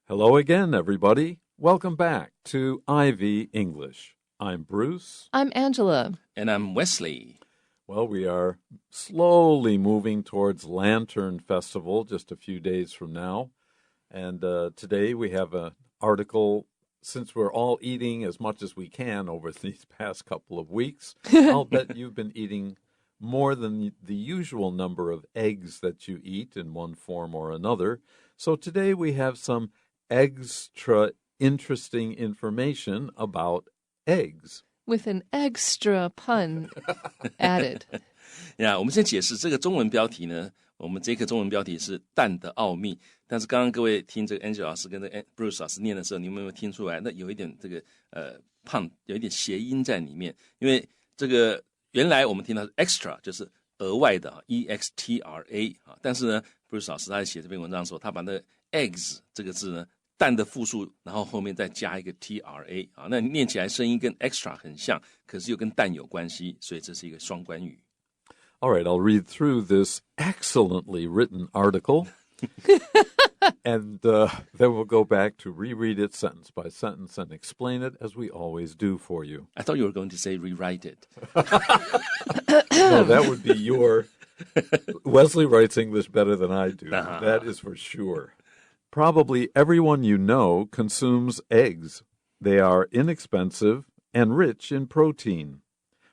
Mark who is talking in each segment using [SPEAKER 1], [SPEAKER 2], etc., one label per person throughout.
[SPEAKER 1] Hello again, everybody. Welcome back to Ivy English. I'm Bruce.
[SPEAKER 2] I'm Angela.
[SPEAKER 3] And I'm Wesley.
[SPEAKER 1] Well, we are slowly moving towards Lantern Festival just a few days from now. And today we have an article, since we're all eating as much as we can over these past couple of weeks, I'll bet you've been eating more than the usual number of eggs that you eat in one form or another. So today we have some extra interesting information about eggs.
[SPEAKER 2] With an extra pun added.
[SPEAKER 3] 我们先解释这个中文标题呢，我们这个中文标题是蛋的奥秘，但是刚刚各位听这个 Angela 老师跟这个 Bruce 老师念的时候，你们有没有听出来？那有一点这个pun，有一点谐音在里面，因为这个原来我们听到是 extra， 就是额外的 EXTRA 但是呢 Bruce 老师他在写这篇文章的时候，他把那个 eggs 这个字呢，蛋的复数，然后后面再加一个 TRA 那念起来声音跟 extra 很像，可是又跟蛋有关系，所以这是一个双关语。
[SPEAKER 1] All right, I'll read through this excellently written article, and then we'll go back to reread it sentence by sentence and explain it as we always do for you.
[SPEAKER 3] I thought you were going to say rewrite it.
[SPEAKER 1] No, that would be your... Wesley writes English better than I do. That is for sure. Probably everyone you know consumes eggs. They are inexpensive and rich in protein.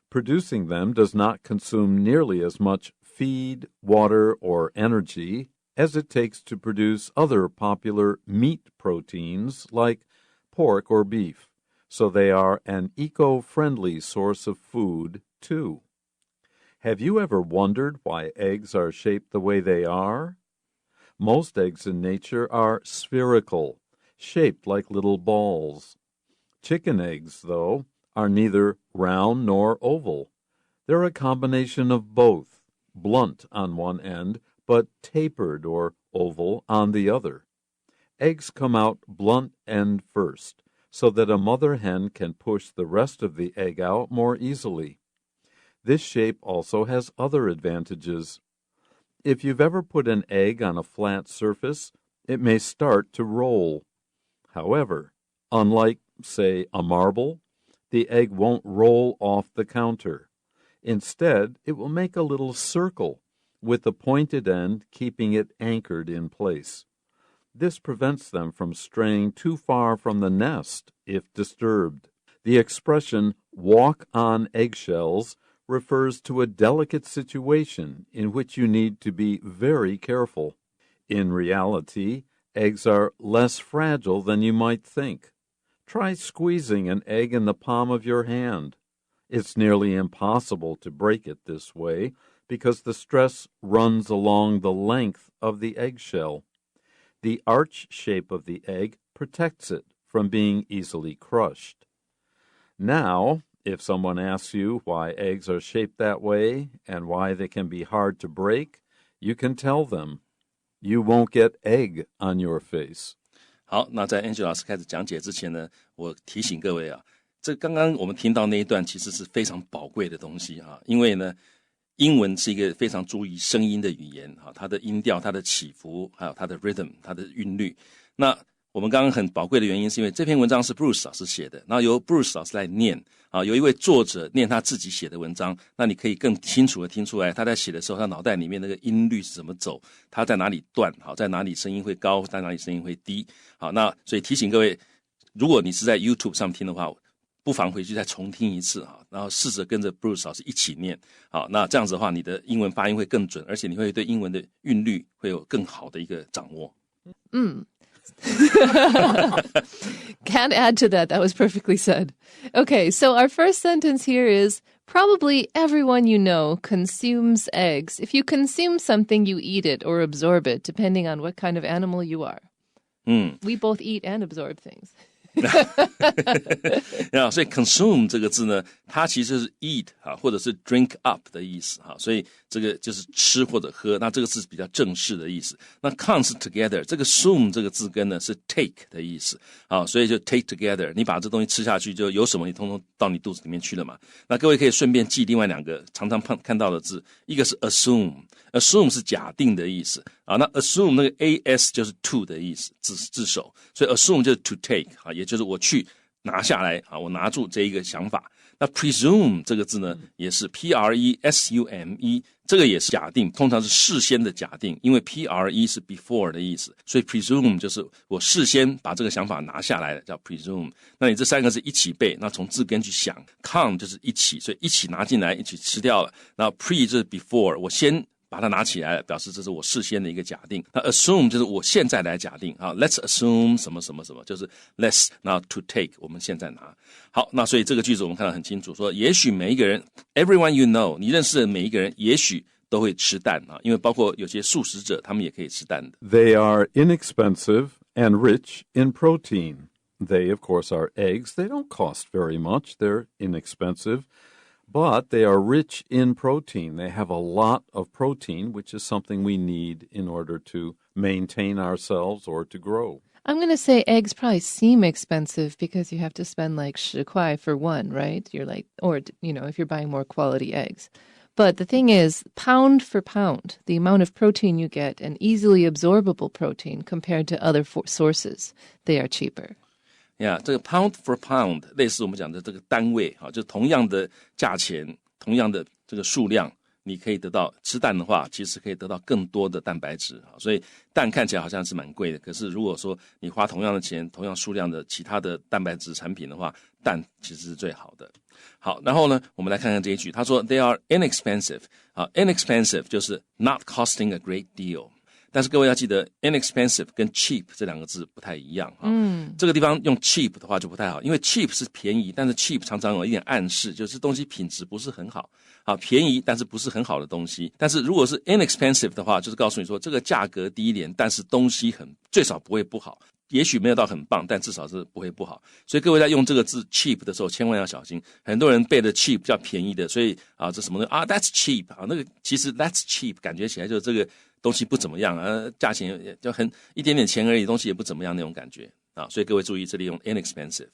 [SPEAKER 1] Producing them does not consume nearly as much feed, water, or energy as it takes to produce other popular meat proteins like pork or beef, so they are an eco-friendly source of food, too. Have you ever wondered why eggs are shaped the way they are? Most eggs in nature are spherical, shaped like little balls. Chicken eggs, though, are neither round nor oval. They're a combination of both, blunt on one end, but tapered or oval on the other. Eggs come out blunt end first, so that a mother hen can push the rest of the egg out more easily. This shape also has other advantages. If you've ever put an egg on a flat surface, it may start to roll. However, unlike, say, a marble, the egg won't roll off the counter. Instead, it will make a little circle, with the pointed end keeping it anchored in place. This prevents them from straying too far from the nest if disturbed. The expression, walk on eggshells, refers to a delicate situation in which you need to be very careful. In reality, eggs are less fragile than you might think. Try squeezing an egg in the palm of your hand. It's nearly impossible to break it this way because the stress runs along the length of the eggshell. The arch shape of the egg protects it from being easily crushed. Now, if someone asks you why eggs are shaped that way and why they can be hard to break, you can tell them. You won't get egg on your face.
[SPEAKER 3] 好，那在 Angela 老师开始讲解之前呢，我提醒各位啊，这刚刚我们听到那一段其实是非常宝贵的东西啊，因为呢，英文是一个非常注意声音的语言啊，它的音调、它的起伏，还有它的 rhythm、它的韵律。那我们刚刚很宝贵的原因是因为这篇文章是 Bruce 老师写的，然后由 Bruce 老师来念啊，有一位作者念他自己写的文章，那你可以更清楚的听出来他在写的时候他脑袋里面那个音律是怎么走，他在哪里断，好，在哪里声音会高，在哪里声音会低。好，那所以提醒各位，如果你是在 YouTube 上听的话，不妨回去再重听一次哈，然后试着跟着 Bruce 老师一起念。好，那这样子的话你的英文发音会更准，而且你会对英文的韵律会有更好的一个掌握。
[SPEAKER 2] Can't add to that. That was perfectly said. Okay, so our first sentence here is, probably everyone you know consumes eggs. If you consume something, you eat it or absorb it, depending on what kind of animal you are. We both eat and absorb things.
[SPEAKER 3] 所以 consume 这个字呢，它其实是 eat 或者是 drink up 的意思，所以这个就是吃或者喝，那这个字比较正式的意思。那 comes together 这个 soon 这个字根呢是 take 的意思，所以就 take together， 你把这东西吃下去，就有什么你通通到你肚子里面去了嘛。那各位可以顺便记另外两个常常看到的字，一个是 assume 是假定的意思，啊，那 assume 那个 as 就是 to 的意思，自首，所以 assume 就是 to take 啊，也就是我去拿下来啊，我拿住这一个想法。那 presume 这个字呢，也是 presume， 这个也是假定，通常是事先的假定，因为 pre 是 before 的意思，所以 presume 就是我事先把这个想法拿下来了，叫 presume。那你这三个是一起背，那从字根去想 ，come 就是一起，所以一起拿进来，一起吃掉了。然后 pre 就是 before， 我先把它拿起来了，表示这是我事先的一个假定。那 assume 就是我现在来假定啊 ，let's assume 什么什么什么，就是 let's 然后 to take 我们现在拿。好，那所以这个句子我们看得很清楚，说也许每一个人 ，everyone you know， 你认识的每一个人，也许都会吃蛋啊，因为包括有些素食者，他们也可以吃蛋的。
[SPEAKER 1] They are inexpensive and rich in protein. They, of course, are eggs. They don't cost very much. They're inexpensive.But they are rich in protein. They have a lot of protein, which is something we need in order to maintain ourselves or to grow.
[SPEAKER 2] I'm going to say eggs probably seem expensive because you have to spend like 10块 for one, right? You're like, or, you know, if you're buying more quality eggs. But the thing is, pound for pound, the amount of protein you get, and easily absorbable protein compared to other sources, they are cheaper.
[SPEAKER 3] 这个 pound for pound 类似我们讲的这个单位啊，就同样的价钱，同样的这个数量，你可以得到吃蛋的话，其实可以得到更多的蛋白质啊。所以蛋看起来好像是蛮贵的，可是如果说你花同样的钱，同样数量的其他的蛋白质产品的话，蛋其实是最好的。好，然后呢，我们来看看这一句，他说 they are inexpensive 啊 ，inexpensive 就是 not costing a great deal。但是各位要记得 inexpensive 跟 cheap 这两个字不太一样啊。这个地方用 cheap 的话就不太好，因为 cheap 是便宜，但是 cheap 常常有一点暗示，就是东西品质不是很好啊，便宜但是不是很好的东西。但是如果是 inexpensive 的话，就是告诉你说这个价格低一点，但是东西最少不会不好。也许没有到很棒，但至少是不会不好。所以各位在用这个字 cheap 的时候，千万要小心。很多人背的 cheap 叫便宜的，所以啊，这什么啊 ，that's cheap 啊，那个其实 that's cheap 感觉起来就是这个东西不怎么样啊，价钱也就一点点钱而已，东西也不怎么样那种感觉啊。所以各位注意这里用 inexpensive。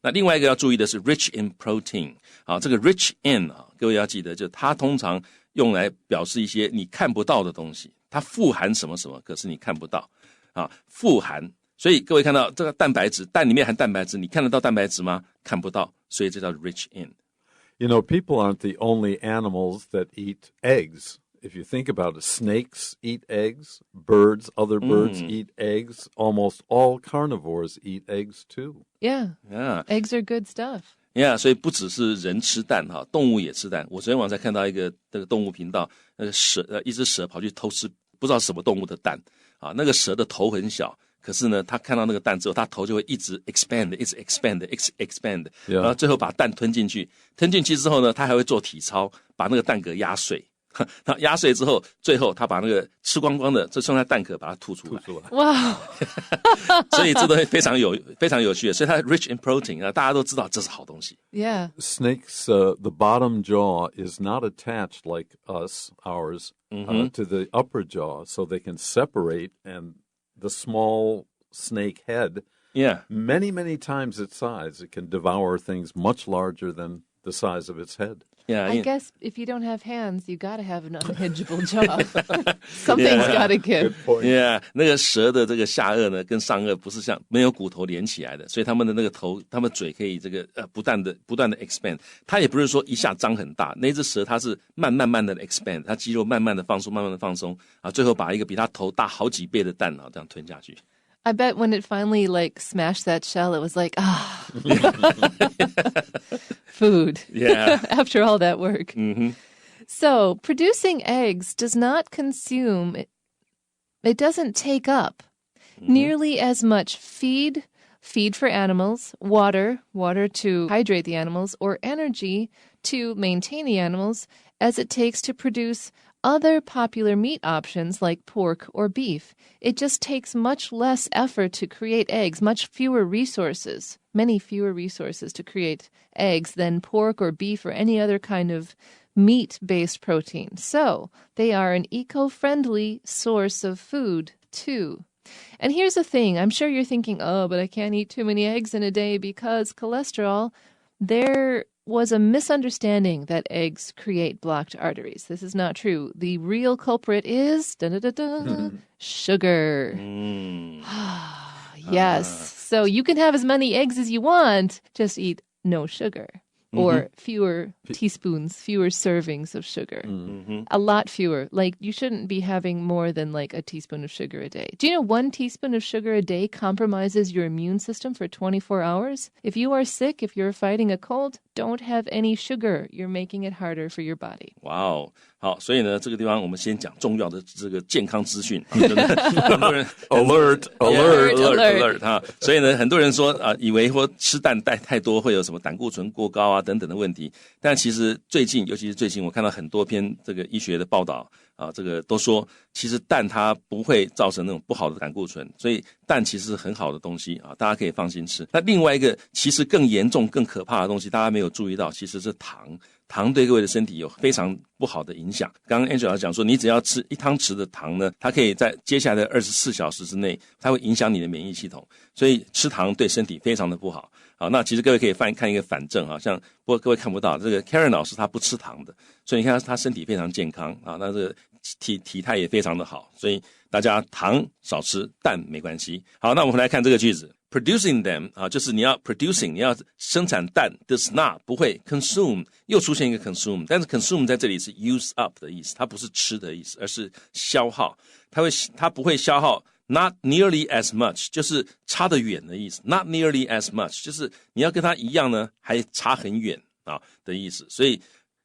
[SPEAKER 3] 那另外一个要注意的是 rich in protein 啊，这个 rich in 啊，各位要记得，就是它通常用来表示一些你看不到的东西，它富含什么什么，可是你看不到啊，富含。所以各位看到这个蛋白质，蛋里面含蛋白质，你看得到蛋白质吗？看不到，所以这叫 rich in。
[SPEAKER 1] You know, people aren't the only animals that eat eggs. If you think about it, snakes eat eggs, other birds eat eggs. Almost all carnivores eat eggs too.
[SPEAKER 2] Yeah. Eggs are good stuff.
[SPEAKER 3] Yeah, 所以不只是人吃蛋哈，动物也吃蛋。我昨天晚上看到一个这个动物频道，那个一只蛇跑去偷吃不知道什么动物的蛋啊，那个蛇的头很小。可是呢，他看到那个蛋之后，他头就会一直 expand， 然后最后把蛋吞进去。吞进去之后呢，他还会做体操，把那个蛋壳压碎。那压碎之后，最后他把那个吃光光的，这剩下蛋壳把它吐出来。
[SPEAKER 2] 哇！
[SPEAKER 3] 所以这东西非常有趣的，所以它 rich in protein 啊，大家都知道这是好东西。
[SPEAKER 2] Yeah.
[SPEAKER 1] Snakes, the bottom jaw is not attached like ours, to the upper jaw, so they can separate and.The small snake head, many, many times its size, it can devour things much larger than the size of its head.
[SPEAKER 3] Yeah,
[SPEAKER 2] I guess if you don't have hands, you got to have an unhingeable jaw. Something's got to give.
[SPEAKER 1] Good point.
[SPEAKER 3] Yeah, 那个蛇的这个下颚呢，跟上颚不是像没有骨头连起来的，所以他们的那个头，他们嘴可以这个不断的 expand。它也不是说一下张很大，那只蛇它是慢慢的 expand， 它肌肉慢慢的放松啊，最后把一个比它头大好几倍的蛋啊这样吞下去。
[SPEAKER 2] I bet when it finally like smashed that shell, it was like, food.
[SPEAKER 3] Yeah.
[SPEAKER 2] After all that work.
[SPEAKER 3] Mm-hmm.
[SPEAKER 2] So producing eggs does not consume, it doesn't take up nearly as much feed for animals, water to hydrate the animals, or energy to maintain the animals as it takes to produce other popular meat options like pork or beef. It just takes much less effort to create eggs, many fewer resources to create eggs than pork or beef or any other kind of meat-based protein. So they are an eco-friendly source of food too. And here's the thing. I'm sure you're thinking, but I can't eat too many eggs in a day because cholesterol. was a misunderstanding that eggs create blocked arteries. This is not true. The real culprit is sugar. Yes. So you can have as many eggs as you want, just eat no sugar. Or fewer teaspoons, fewer servings of sugar. A lot fewer. Like, you shouldn't be having more than like a teaspoon of sugar a day. Do you know 1 teaspoon of sugar a day compromises your immune system for 24 hours? If you are sick, if you're fighting a cold, don't have any sugar. You're making it harder for your body.
[SPEAKER 3] 哇哦，好，所以呢，这个地方我们先讲重要的这个健康资讯。很多人
[SPEAKER 1] alert
[SPEAKER 3] 哈，所以呢，很多人说以为说吃蛋太多会有什么胆固醇过高啊等等的问题，但其实最近，尤其是最近，我看到很多篇这个医学的报道啊，这个都说，其实蛋它不会造成那种不好的胆固醇，所以蛋其实是很好的东西啊，大家可以放心吃。那另外一个其实更严重、更可怕的东西，大家没有注意到，其实是糖。糖对各位的身体有非常不好的影响。刚刚 Angela 讲说，你只要吃1汤匙的糖呢，它可以在接下来的24小时之内，它会影响你的免疫系统，所以吃糖对身体非常的不好。好，那其实各位可以看一个反证啊，像不过各位看不到这个 Karen 老师他不吃糖的，所以你看他身体非常健康啊，那这个体态也非常的好，所以大家糖少吃，蛋没关系。好，那我们来看这个句子。Producing them 啊，就是你要 producing， 你要生产蛋 does not 不会 consume， 又出现一个 consume， 但是 consume 在这里是 use up 的意思，它不是吃的意思，而是消耗，它不会消耗 not nearly as much， 就是差得远的意思 ，not nearly as much 就是你要跟它一样呢，还差很远啊的意思，所以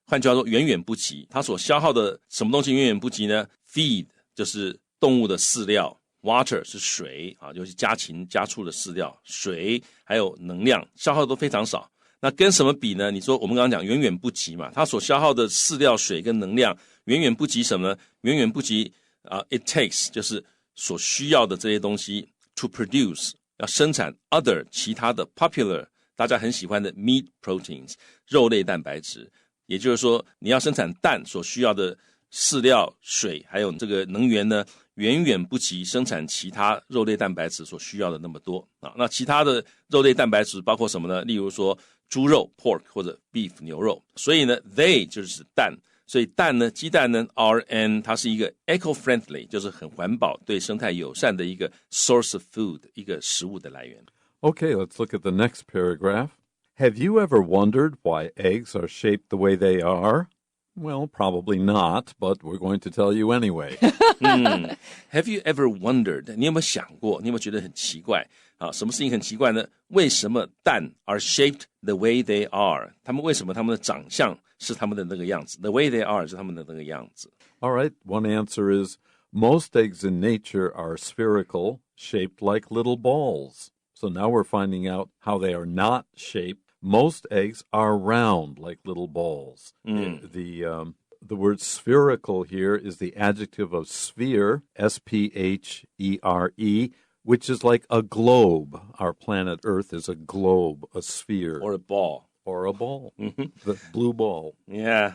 [SPEAKER 3] 换句话说，远远不及，它所消耗的什么东西远远不及呢 ？Feed 就是动物的饲料。Water 是水啊，尤其加醋的饲料，水还有能量消耗都非常少。那跟什么比呢？你说我们刚刚讲远远不及嘛，它所消耗的饲料、水跟能量远远不及什么呢？远远不及it takes 就是所需要的这些东西 to produce 要生产 other 其他的 popular 大家很喜欢的 meat proteins 肉类蛋白质，也就是说你要生产蛋所需要的饲料、水还有这个能源呢，远远不及生产其他肉类蛋白质所需要的那么多啊。那其他的肉类蛋白质包括什么呢？例如说猪肉 pork 或者 beef 牛肉。所以呢 they 就是蛋，所以蛋呢鸡蛋呢 RN 它是一个 eco-friendly 就是很环保对生态友善的一个 source of food 一个食物的来源。
[SPEAKER 1] Okay, let's look at the next paragraph. Have you ever wondered why eggs are shaped the way they are? Well, probably not, but we're going to tell you anyway.
[SPEAKER 3] Have you ever wondered? 你有没有想过？你有没有觉得很奇怪啊？什么事情很奇怪呢？为什么蛋 are shaped the way they are? 为什么他们的长相是他们的那个样子 ？The way they are 是他们的那个样子。
[SPEAKER 1] All right, one answer is most eggs in nature are spherical, shaped like little balls. So now we're finding out how they are not shaped.Most eggs are round like little balls. The word spherical here is the adjective of sphere, S-P-H-E-R-E, which is like a globe. Our planet Earth is a globe, a sphere.
[SPEAKER 3] Or a ball.
[SPEAKER 1] Or a ball. The blue ball.
[SPEAKER 3] Yeah.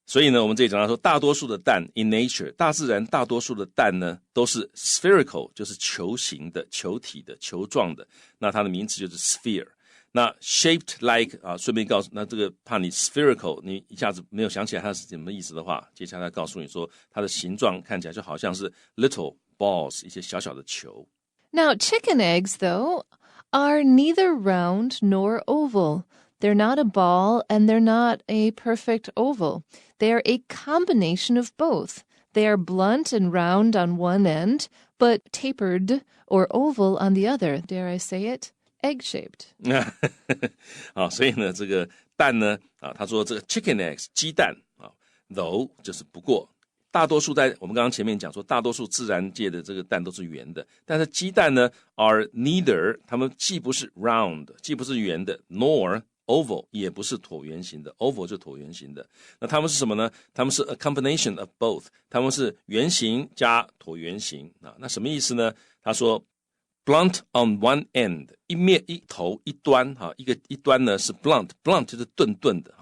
[SPEAKER 3] 所以呢，我们这里讲到说，大多数的蛋 in nature 大自然大多数的蛋呢都是 spherical， 就是球形的、球体的、球状的。那它的名词就是 sphere。那 shaped like 啊，顺便告诉那这个怕你 spherical 你一下子没有想起来它是什么意思的话，接下来告诉你说它的形状看起来就好像是 little balls 一些小小的球。
[SPEAKER 2] Now, chicken eggs, though, are neither round nor oval. They're not a ball and they're not a perfect oval. They are a combination of both. They are blunt and round on one end, but tapered or oval on the other. Dare I say it?Egg-shaped
[SPEAKER 3] 好，所以呢，这个蛋呢，他说这个 chicken eggs 鸡蛋though 就是不过，大多数在我们刚刚前面讲说，大多数自然界的这个蛋都是圆的，但是鸡蛋呢 are neither 它们既不是 round 既不是圆的 nor oval 也不是椭圆形的 oval 就椭圆形的，那它们是什么呢？它们是 a combination of both 它们是圆形加椭圆形那什么意思呢？他说Blunt on one end 一头一端一端呢是 blunt 就是钝钝的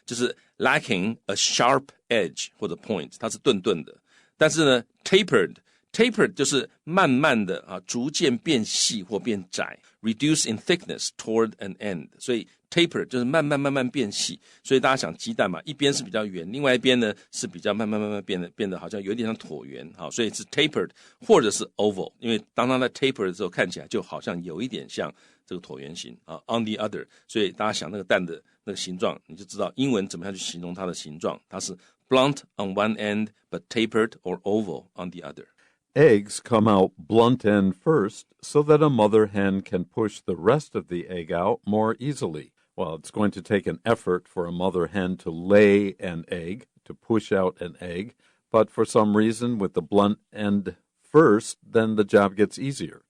[SPEAKER 3] 就是lacking a sharp edge 或者 point 它是钝钝的，但是呢 tapered 就是慢慢的逐渐变细或变窄 reduce in thickness toward an end 所以 taper 就是慢慢变细，所以大家想鸡蛋嘛，一边是比较圆，另外一边呢是比较慢慢变得好像有点像椭圆，好，所以是 tapered 或者是 oval， 因为当它在 taper 的时候看起来就好像有一点像这个椭圆形啊 on the other， 所以大家想那个蛋的那个形状，你就知道英文怎么样去形容它的形状，它是 blunt on one end but tapered or oval on the other。Eggs
[SPEAKER 1] come out blunt end first so that a mother hen can push the rest of the egg out more easily. Well, it's going to take an effort for a mother hen to lay an egg, to push out an egg, but for some reason with the blunt end first, then the job gets easier.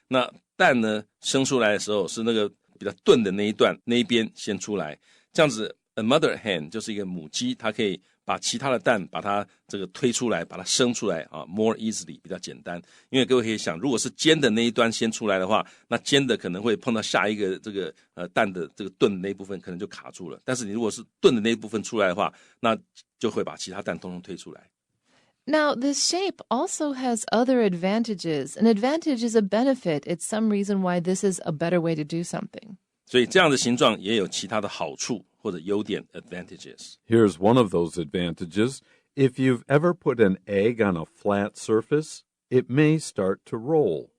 [SPEAKER 3] 那蛋呢生出来的时候是那个比较钝的那一段那一边先出来，这样子 a mother hen 就是一个母鸡，它可以把其他的蛋把它这个推出来，把它生出来啊 more easily 比较简单。因为各位可以想，如果是尖的那一端先出来的话，那尖的可能会碰到下一个这个蛋的这个钝的那一部分可能就卡住了。但是你如果是钝的那一部分出来的话，那就会把其他蛋通通推出来。
[SPEAKER 2] Now, this shape also has other advantages. An advantage is a benefit. It's some reason why this is a better way to do something.
[SPEAKER 3] 所以这样的形状也有其他的好处或者优点 advantages.
[SPEAKER 1] Here's one of those advantages. If you've ever put an egg on a flat surface, it may start to roll.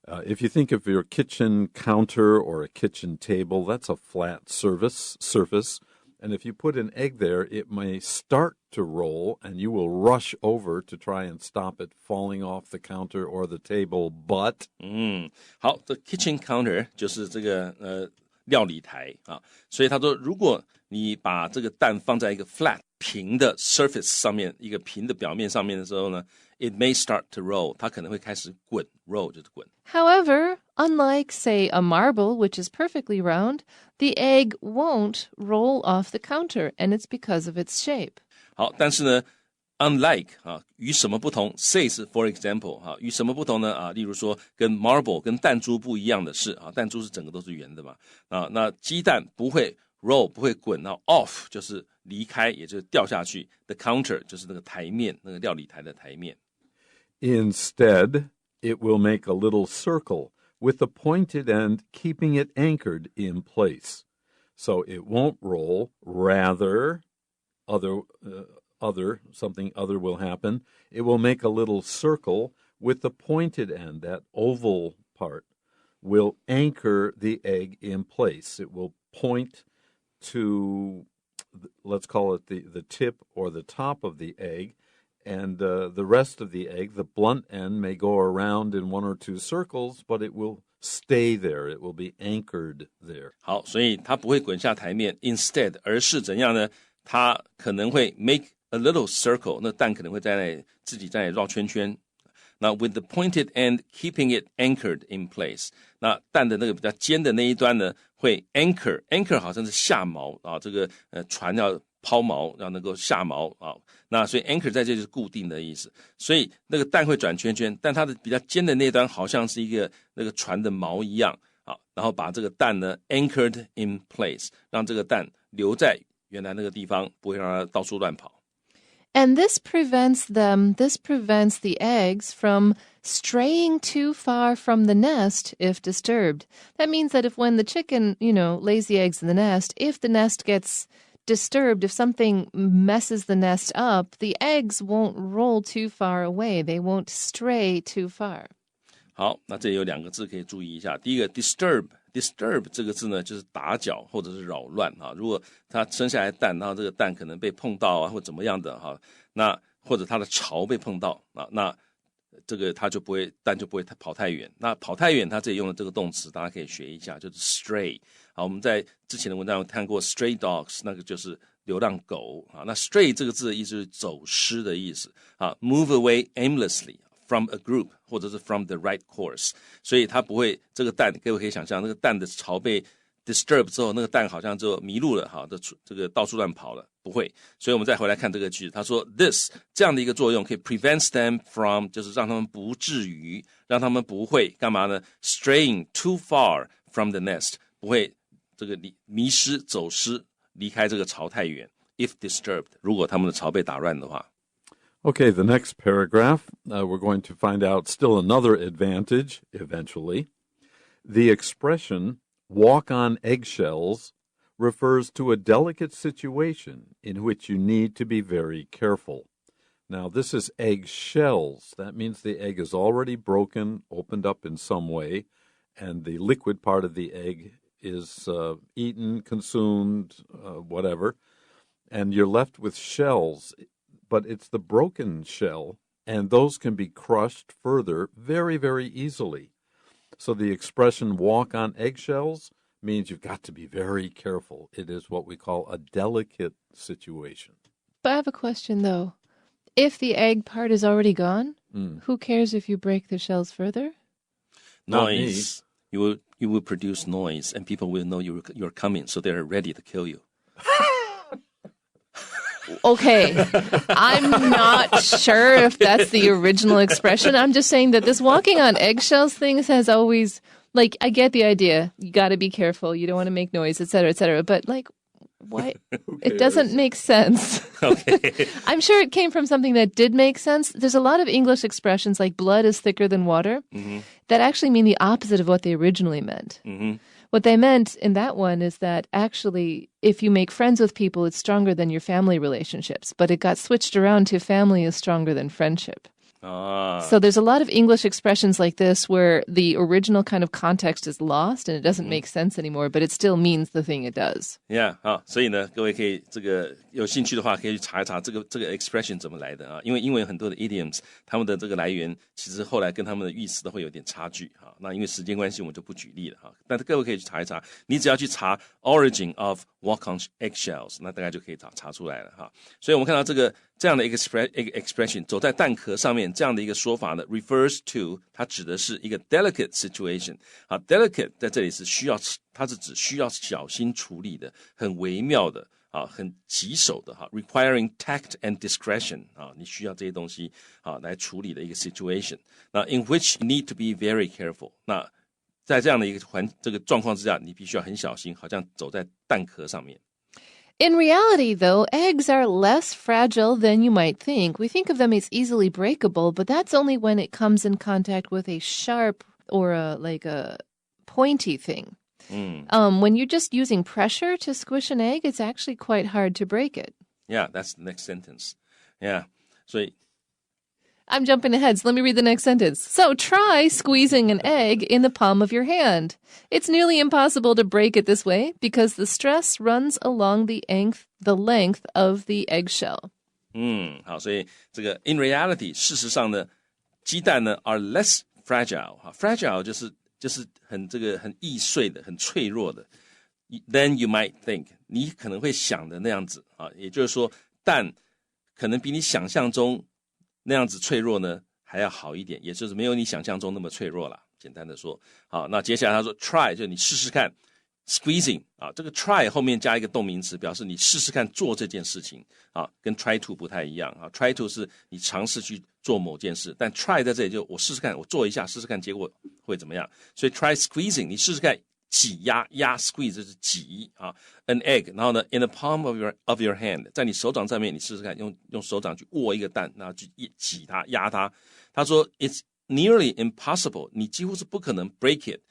[SPEAKER 1] If you think of your kitchen counter or a kitchen table, that's a flat surface. And if you put an egg there, it may start to roll, and you will rush over to try and stop it falling off the counter or the table, but...
[SPEAKER 3] 好，这 kitchen counter 就是这个料理台啊，所以他说，如果你把这个蛋放在一个 flat 平的 surface 上面，一个平的表面上面的时候呢 ，it may start to roll， 它可能会开始滚 ，roll 就是滚。
[SPEAKER 2] However, unlike, say, a marble, which is perfectly round, the egg won't roll off the counter, and it's because of its shape.
[SPEAKER 3] 好，但是呢 ，unlike 啊，与什么不同 ？Say 是 for example 啊，与什么不同呢？啊，例如说跟 marble 跟弹珠不一样的是啊，弹珠是整个都是圆的嘛，啊，那鸡蛋不会 roll 不会滚，然后 off 就是离开，也就是掉下去。The counter 就是那个台面，那个料理台的台面。
[SPEAKER 1] Instead, it will make a little circle with the pointed end keeping it anchored in place. So it won't roll, rather, something other will happen. It will make a little circle with the pointed end, that oval part, will anchor the egg in place. It will point to, let's call it the tip or the top of the egg, and the rest of the egg, the blunt end, may go around in one or two circles, but it will stay there. It will be anchored there.
[SPEAKER 3] 好，所以它不会滚下台面 ，instead， 而是怎样呢？它可能会 make a little circle， 那蛋可能会自己在那里绕圈圈。那 with the pointed end keeping it anchored in place， 那蛋的那个比较尖的那一端呢，会 anchor 好像是下锚啊，这个船要抛锚，要能够下锚啊。那所以 anchor 在这就是固定的意思，所以那个蛋会转圈圈，但它的比较尖的那一端好像是一个那个船的锚一样啊，然后把这个蛋呢 anchored in place， 让这个蛋留在原来那个地方，不会让它到处乱跑。
[SPEAKER 2] And this prevents the eggs from straying too far from the nest if disturbed. That means that when the chicken, lays the eggs in the nest, if the nest gets disturbed, if something messes the nest up, the eggs won't roll too far away. They won't stray too far.
[SPEAKER 3] 好，那这里有两个字可以注意一下。第一个 disturb 这个字呢，就是打搅或者是扰乱啊。如果它生下来的蛋，然后这个蛋可能被碰到啊，或怎么样的哈，那或者它的巢被碰到啊，那这个蛋就不会跑太远。那跑太远，它这里用的这个动词，大家可以学一下，就是 stray。好，我们在之前的文章有看过 stray dogs， 那个就是流浪狗啊。那 stray 这个字的意思是走失的意思啊 ，move away aimlessly。From a group 或者是 from the right course， 所以它不会这个蛋，各位可以想象那个蛋的巢被 disturb 之后，那个蛋好像就迷路了，好，这个到处乱跑了，不会。所以我们再回来看这个句子，他说 this 这样的一个作用可以 prevents them from， 就是让他们不至于，让他们不会干嘛呢 ？straying too far from the nest， 不会这个迷失走失，离开这个巢太远。If disturbed， 如果他们的巢被打乱的话。
[SPEAKER 1] Okay, the next paragraph, we're going to find out still another advantage eventually. The expression, walk on eggshells refers to a delicate situation in which you need to be very careful. Now, this is eggshells. That means the egg is already broken, opened up in some way, and the liquid part of the egg is eaten, consumed, whatever, and you're left with shells. But it's the broken shell, and those can be crushed further very, very easily. So the expression walk on eggshells means you've got to be very careful. It is what we call a delicate situation.
[SPEAKER 2] But I have a question, though. If the egg part is already gone, who cares if you break the shells further?
[SPEAKER 3] Noise. You will produce noise, and people will know you're coming, so they're ready to kill you.
[SPEAKER 2] Okay, I'm not sure if that's the original expression. I'm just saying that this walking on eggshells thing has always, like, I get the idea. You got to be careful. You don't want to make noise, et cetera, but like, why? It doesn't make sense.
[SPEAKER 3] Okay.
[SPEAKER 2] I'm sure it came from something that did make sense. There's a lot of English expressions like blood is thicker than water that actually mean the opposite of what they originally meant. What they meant in that one is that actually, if you make friends with people, it's stronger than your family relationships. But it got switched around to family is stronger than friendship. So there's a lot of English expressions like this where the original kind of context is lost and it doesn't make sense anymore, but it still means the thing it does.
[SPEAKER 3] Yeah, 好，所以呢，各位可以这个有兴趣的话，可以去查一查这个 expression 怎么来的啊？因为英文有很多的 idioms， 他们的这个来源其实后来跟他们的意思都会有点差距哈。那因为时间关系，我们就不举例了哈。但是各位可以去查一查，你只要去查 origin of walk on eggshells， 那大概就可以查出来了哈。所以我们看到这样的一个 expression 走在蛋壳上面这样的一个说法呢 refers to 它指的是一个 delicate situation 啊 delicate 在这里是它是指需要小心处理的很微妙的啊很棘手的哈 requiring tact and discretion 啊你需要这些东西啊来处理的一个 situation 那 in which you need to be very careful 那在这样的一个这个状况之下你必须要很小心好像走在蛋壳上面
[SPEAKER 2] In reality, though, eggs are less fragile than you might think. We think of them as easily breakable, but that's only when it comes in contact with a sharp or a pointy thing. When you're just using pressure to squish an egg, it's actually quite hard to break it.
[SPEAKER 3] Yeah, that's the next sentence. Yeah, 所以
[SPEAKER 2] I'm jumping ahead, so let me read the next sentence. So try squeezing an egg in the palm of your hand. It's nearly impossible to break it this way because the stress runs along the length of the eggshell.
[SPEAKER 3] 好，所以这个 in reality 事实上呢鸡蛋呢 are less fragile fragile 就是很易碎的很脆弱的 than you might think 你可能会想的那样子啊也就是说蛋可能比你想象中那样子脆弱呢还要好一点也就是没有你想象中那么脆弱啦简单的说好那接下来他说 try 就你试试看 squeezing 啊这个 try 后面加一个动名词表示你试试看做这件事情啊跟 try to 不太一样啊 try to 是你尝试去做某件事但 try 在这里就我试试看我做一下试试看结果会怎么样所以 try squeezing 你试试看挤压 squeeze 就是挤啊 an egg 然后呢 in the palm of your hand 在你手掌上面你试试看用手掌去握一个蛋然后去挤它压它他说 it's nearly impossible 你几乎是不可能 break it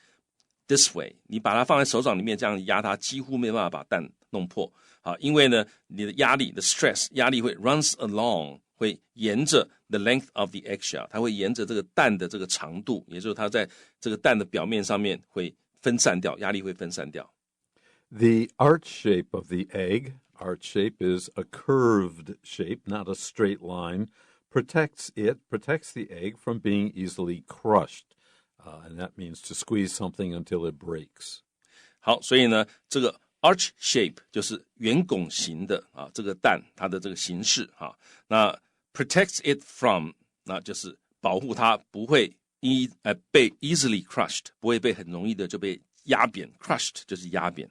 [SPEAKER 3] this way 你把它放在手掌里面这样压它几乎没办法把蛋弄破好因为呢你的压力的 stress 压力会 runs along 会沿着 the length of the eggshell 它会沿着这个蛋的这个长度也就是它在这个蛋的表面上面会分散掉压力会分散掉
[SPEAKER 1] The arch shape of the egg, arch shape is a curved shape, not a straight line, protects the egg from being easily crushed. And that means to squeeze something until it breaks.
[SPEAKER 3] 好所以呢这个 arch shape 就是圆拱形的啊这个蛋它的这个形式啊那 protects it from 那就是保护它不会被 easily crushed 不会被很容易的就被压扁 crushed 就是压扁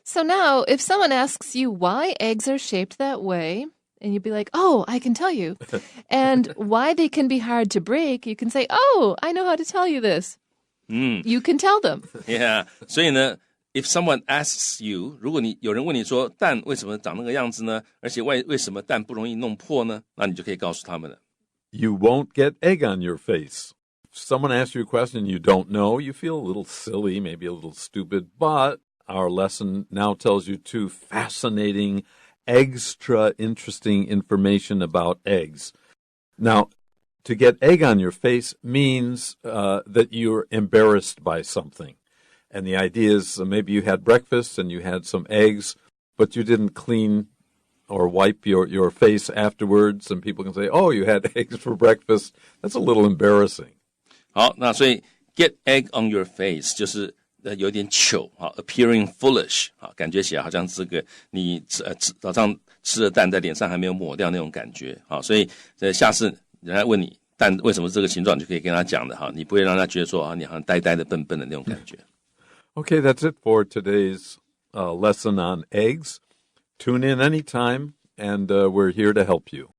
[SPEAKER 2] So now, if someone asks you why eggs are shaped that way, and you'd be like, oh, I can tell you. And why they can be hard to break, you can say, oh, I know how to tell you this. You can tell them.
[SPEAKER 3] Yeah, 所以呢if someone asks you 如果有人问你说蛋为什么长那个样子呢而且为什么蛋不容易弄破呢那你就可以告诉他们了
[SPEAKER 1] You won't get egg on your face. someone asks you a question you don't know, you feel a little silly, maybe a little stupid, but our lesson now tells you two fascinating, extra interesting information about eggs. Now, to get egg on your face means that you're embarrassed by something. And the idea is maybe you had breakfast and you had some eggs, but you didn't clean or wipe your face afterwards. And people can say, oh, you had eggs for breakfast. That's a little embarrassing.
[SPEAKER 3] 好，那所以 get egg on your face 就是有点糗啊 ，appearing foolish 啊，感觉起来好像这个你早上吃了蛋在脸上还没有抹掉那种感觉啊，所以下次人家问你蛋为什么这个形状，你就可以跟他讲的哈，你不会让他觉得说啊你好像呆呆的笨笨的那种感觉。
[SPEAKER 1] Okay, that's it for today's lesson on eggs. Tune in anytime, and we're here to help you.